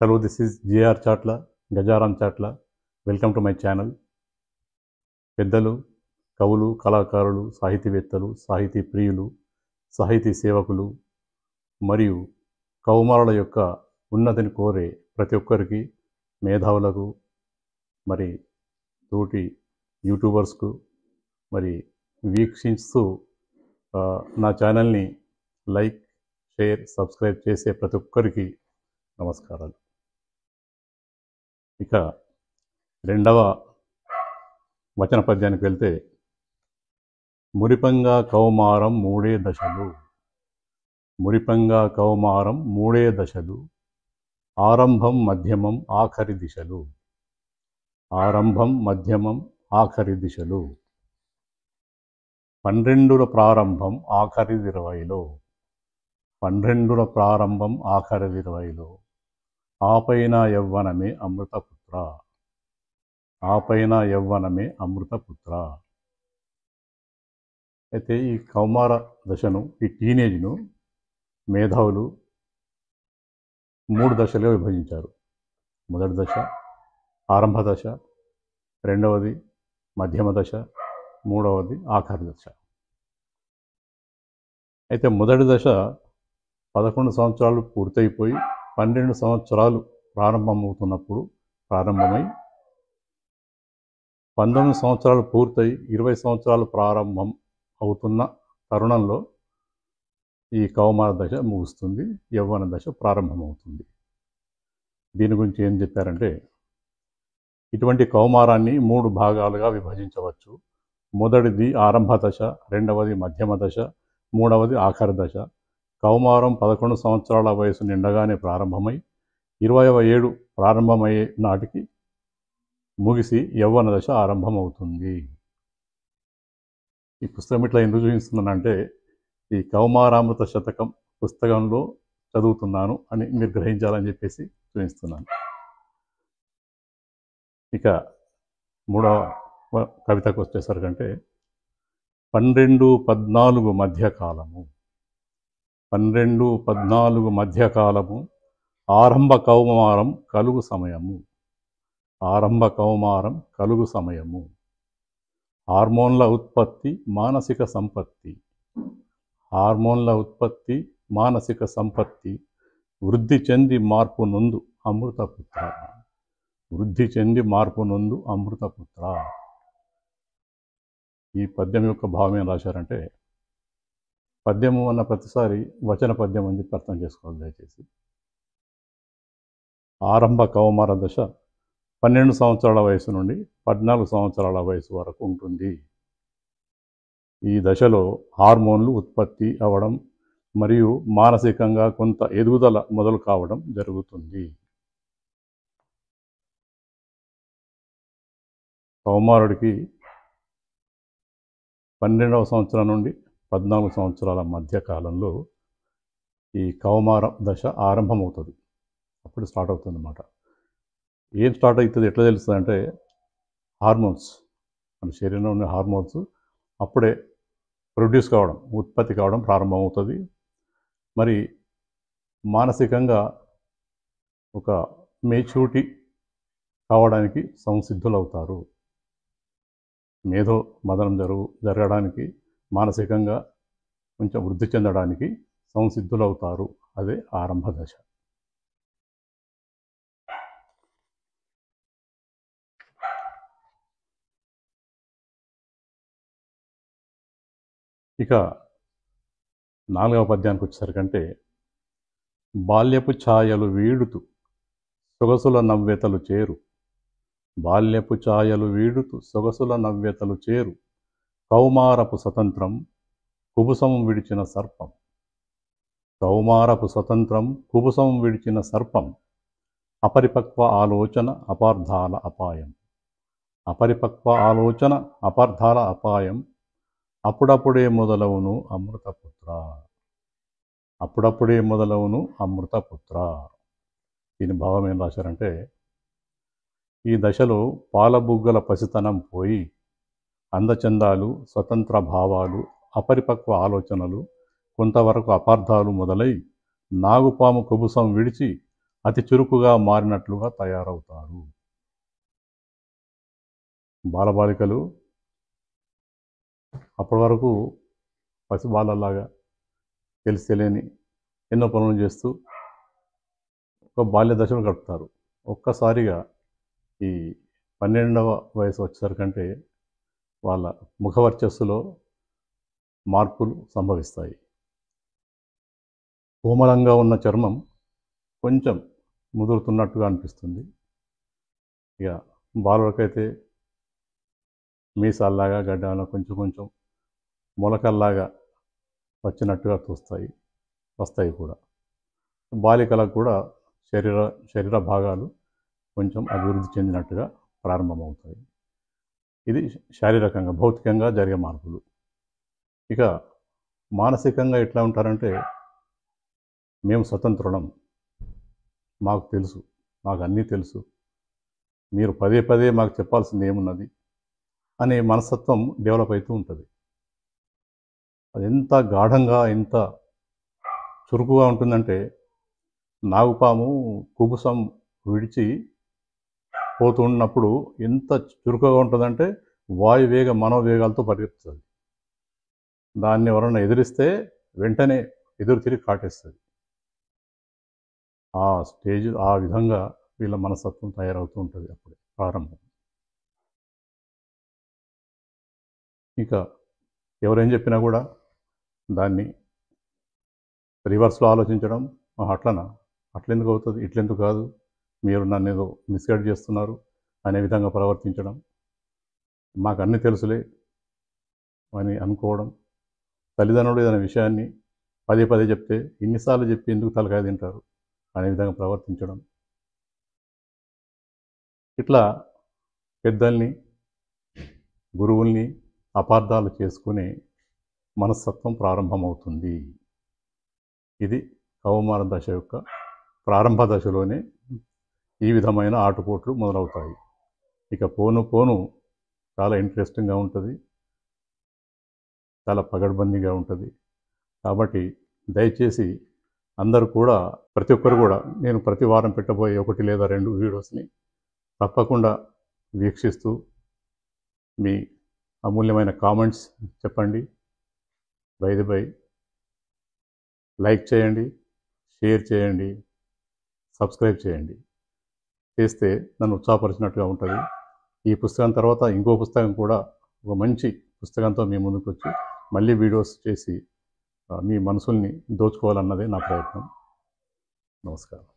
Hello, this is JR Chatla, Gajaram Chatla. Welcome to my channel. పెద్దలు, కవులు, కళాకారులు, సాహితీవేత్తలు, సాహితీ ప్రియులు, సాహితీ సేవకులు మరియు కౌమారుల యొక్క ఉన్నతిని కోరే ప్రతి ఒక్కరికి, మేధావులకు, మరి తోటి యూట్యూబర్స్కు, మరి వీక్షిస్తూ నా ఛానల్ని లైక్, షేర్, సబ్స్క్రైబ్ చేసే ప్రతి ఒక్కరికి నమస్కారాలు. ఇక రెండవ వచన పద్యానికి వెళ్తే, మురిపంగా కౌమారం మూడే దశలు, మురిపంగా కౌమారం మూడే దశలు, ఆరంభం మధ్యమం ఆఖరి దిశలు, ఆరంభం మధ్యమం ఆఖరి దిశలు, 12ల ప్రారంభం ఆఖరిది 20లో, 12ల ప్రారంభం ఆఖరిది 20లో, ఆపైన యవ్వనమే అమృతపుత్ర, ఆపైన యవ్వనమే అమృతపుత్ర. అయితే ఈ కౌమార దశను, ఈ టీనేజ్ను మేధావులు 3 దశలుగా విభజించారు. మొదటి దశ ఆరంభ దశ, రెండవది మధ్యమ దశ, మూడవది ఆఖరి దశ. అయితే మొదటి దశ 11 సంవత్సరాలు పూర్తయిపోయి 12 సంవత్సరాలు ప్రారంభమవుతున్నప్పుడు ప్రారంభమై 19 సంవత్సరాలు పూర్తయి 20 సంవత్సరాలు ప్రారంభం అవుతున్న తరుణంలో ఈ కౌమార దశ ముగుస్తుంది, యవ్వన దశ ప్రారంభమవుతుంది. దీని గురించి ఏం చెప్పారంటే, ఇటువంటి కౌమారాన్ని 3 భాగాలుగా విభజించవచ్చు. మొదటిది ఆరంభ దశ, రెండవది మధ్యమ దశ, మూడవది ఆఖరి దశ. కౌమారం 11 సంవత్సరాల వయసు నిండగానే ప్రారంభమై 20వ ఏడు ప్రారంభమయ్యే నాటికి ముగిసి యవ్వన దశ ఆరంభమవుతుంది. ఈ పుస్తకం ఇట్లా ఎందుకు చూపిస్తున్నానంటే, ఈ కౌమారామృత శతకం పుస్తకంలో చదువుతున్నాను అని మీరు గ్రహించాలని చెప్పేసి చూపిస్తున్నాను. ఇక మూడవ కవితకు వచ్చేసరికంటే, 12-14 మధ్యకాలము, 12-14 మధ్యకాలము, ఆరంభ కౌమారం కలుగు సమయము, ఆరంభ కౌమారం కలుగు సమయము, హార్మోన్ల ఉత్పత్తి మానసిక సంపత్తి, హార్మోన్ల ఉత్పత్తి మానసిక సంపత్తి, వృద్ధి చెంది మార్పు నొందు అమృతపుత్ర, వృద్ధి చెంది మార్పు నొందు అమృతపుత్ర. ఈ పద్యం యొక్క భావం ఏం రాశారంటే, పద్యము అన్న ప్రతిసారి వచన పద్యం అని చెప్పి అర్థం చేసుకోవాలి దయచేసి. ఆరంభ కౌమార దశ 12 సంవత్సరాల వయసు నుండి 14 సంవత్సరాల వయసు వరకు ఉంటుంది. ఈ దశలో హార్మోన్లు ఉత్పత్తి అవ్వడం మరియు మానసికంగా కొంత ఎదుగుదల మొదలు కావడం జరుగుతుంది. కౌమారుడికి 12వ సంవత్సరం నుండి 14 సంవత్సరాల మధ్య కాలంలో ఈ కౌమార దశ ఆరంభమవుతుంది. అప్పుడు స్టార్ట్ అవుతుంది అన్నమాట. ఏం స్టార్ట్ అవుతుంది, ఎట్లా తెలుస్తుంది అంటే, హార్మోన్స్, మన శరీరంలో ఉన్న హార్మోన్స్ అప్పుడే ప్రొడ్యూస్ కావడం, ఉత్పత్తి కావడం ప్రారంభమవుతుంది. మరి మానసికంగా ఒక మెచ్యూరిటీ కావడానికి సంసిద్ధులవుతారు. మేధో మదనం జరగడానికి, మానసికంగా కొంచెం వృద్ధి చెందడానికి సంసిద్ధులవుతారు. అదే ఆరంభ దశ. ఇక 4వ పద్యానికి వచ్చేసరికంటే, బాల్యపు ఛాయలు వీడుతూ సొగసుల నవ్యతలు చేరు, బాల్యపు ఛాయలు వీడుతూ సొగసుల నవ్యతలు చేరు, కౌమారపు స్వతంత్రం కుబుసం విడిచిన సర్పం, కౌమారపు స్వతంత్రం కుబుసం విడిచిన సర్పం, అపరిపక్వ ఆలోచన అపార్థాల అపాయం, అపరిపక్వ ఆలోచన అపార్థాల అపాయం, అప్పుడప్పుడే మొదలవును అమృతపుత్ర, అప్పుడప్పుడే మొదలవును అమృతపుత్ర. దీని భావం ఏం రాశారంటే, ఈ దశలో పాలబుగ్గల పసితనం పోయి అందచందాలు, స్వతంత్ర భావాలు, అపరిపక్వ ఆలోచనలు, కొంతవరకు అపార్థాలు మొదలై నాగుపాము కుబుసం విడిచి అతి చురుకుగా మారినట్లుగా తయారవుతారు. బాలబాలికలు అప్పటి వరకు పసిబాలలాగా తెలియని ఎన్నో పనులు చేస్తూ ఒక బాల్య దశను గడుపుతారు. ఒక్కసారిగా ఈ 12వ వయసు వచ్చేసరికంటే వాళ్ళ ముఖవర్చస్సులో మార్పులు సంభవిస్తాయి. కోమలంగా ఉన్న చర్మం కొంచెం ముదురుతున్నట్టుగా అనిపిస్తుంది. ఇక బాలులకైతే మీసాల్లాగా గడ్డాల కొంచెం కొంచెం మొలకల్లాగా వచ్చినట్టుగా వస్తాయి కూడా. బాలికలకు కూడా శరీర భాగాలు కొంచెం అభివృద్ధి చెందినట్టుగా ప్రారంభమవుతాయి. ఇది శారీరకంగా భౌతికంగా జరిగే మార్పులు. ఇక మానసికంగా ఎట్లా ఉంటారంటే, మేము స్వతంత్రులం, మాకు తెలుసు, మాకు అన్నీ తెలుసు, మీరు పదే పదే మాకు చెప్పాల్సింది ఏమున్నది అనే మనస్తత్వం డెవలప్ అవుతూ ఉంటుంది. అది ఎంత గాఢంగా ఎంత చురుకుగా ఉంటుందంటే, నాగుపాము కుబుసం విడిచి పోతున్నప్పుడు ఎంత చురుకుగా ఉంటుందంటే వాయువేగ మనోవేగాలతో పరిగెత్తుతుంది. దాన్ని ఎవరన్నా ఎదిరిస్తే వెంటనే ఎదురు తిరిగి కాటేస్తుంది. ఆ విధంగా వీళ్ళ మనస్తత్వం తయారవుతూ ఉంటుంది అప్పుడే ప్రారంభం. ఇక ఎవరేం చెప్పినా కూడా దాన్ని రివర్స్లో ఆలోచించడం, అట్లెందుకు అవుతుంది, ఇట్లెందుకు కాదు, మీరు నన్ను ఏదో మిస్గైడ్ చేస్తున్నారు అనే విధంగా ప్రవర్తించడం, మాకు అన్నీ తెలుసులే అని అనుకోవడం, తల్లిదండ్రులు ఏదైనా విషయాన్ని పదే పదే చెప్తే ఇన్నిసార్లు చెప్పి ఎందుకు తలకాయ తింటారు అనే విధంగా ప్రవర్తించడం, ఇట్లా పెద్దల్ని గురువుల్ని అపార్థాలు చేసుకునే మనస్తత్వం ప్రారంభమవుతుంది. ఇది కౌమార దశ యొక్క ప్రారంభ దశలోనే ఈ విధమైన ఆటుపోట్లు మొదలవుతాయి. ఇక పోను పోను చాలా ఇంట్రెస్టింగ్గా ఉంటుంది, చాలా పగడ్బందీగా ఉంటుంది. కాబట్టి దయచేసి అందరూ కూడా, ప్రతి ఒక్కరు కూడా, నేను ప్రతి వారం పెట్టబోయే 1 లేదా 2 వీడియోస్ని తప్పకుండా వీక్షిస్తూ మీ అమూల్యమైన కామెంట్స్ చెప్పండి. బై లైక్ చేయండి, షేర్ చేయండి, సబ్స్క్రైబ్ చేయండి. చేస్తే నన్ను ఉత్సాహపరిచినట్టుగా ఉంటుంది. ఈ పుస్తకం తర్వాత ఇంకో పుస్తకం కూడా, ఒక మంచి పుస్తకంతో మీ ముందుకు వచ్చి మళ్ళీ వీడియోస్ చేసి మీ మనసుల్ని దోచుకోవాలన్నదే నా ప్రయత్నం. నమస్కారం.